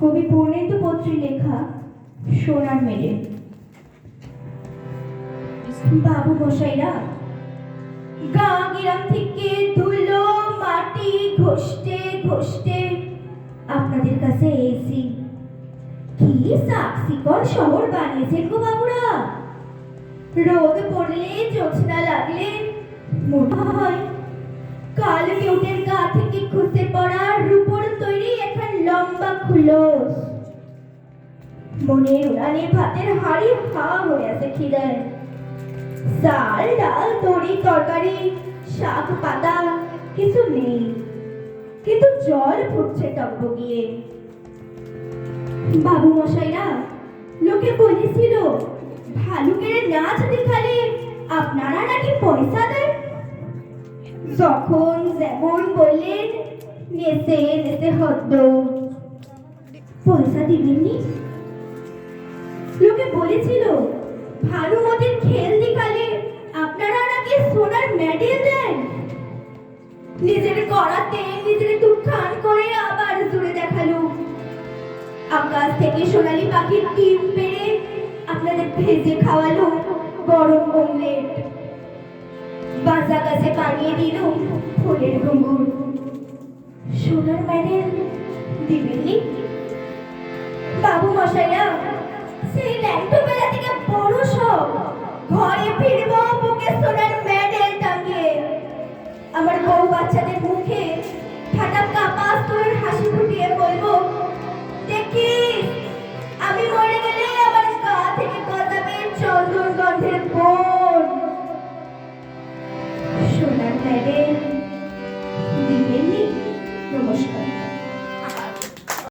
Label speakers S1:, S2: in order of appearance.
S1: কবি পূর্ণেন্দু পত্রী লেখা সোনার মেলে। বাবু মশাইরা, গা গিরাম থেকে ধুলো মাটি ঘষতে ঘষতে আপনাদের কাছে এসি। কি সাকসিকর শহর বানিয়েছেন গো বাবুরা। রোদ পড়লে জ্যোৎস্না লাগলে মনে হয় কাল কেউটের গা থেকে খসে পড়া রূপোর তৈরি এখন লম্বা খুলস। মনের উড়ানে ভাতের হাড়ি হা হয়ে আছে খিদায়। চাল ডাল তরি তরকারি শাক পাতা কিছু নেই, কিন্তু জল ফুটছে টকবগিয়ে। বাবু মশাইরা, লোকে বলেছিল ভালুকের নাচ দেখালে আপনারা নাকি পয়সা দেন। যখন যেমন বললেন নেচে নেচে হদ্দ। পয়সা দিবেননি? লোকে বলেছিল ভানুমতির খেল দেখালে আপনারা নাকি সোনার মেডেল দেন। নিজের করাতে নিজের দুঃখান করে আবার জুড়ে দেখালো। আকাশ থেকে সোনালী পাখির ডিম পেড়ে আপনাদের ভেজে খাওয়ালো গরম অমলেট। বাঁচা গাছে বানিয়ে দিল ফুলের ঘুঙুর। সোনার মেডেল দিবেননি?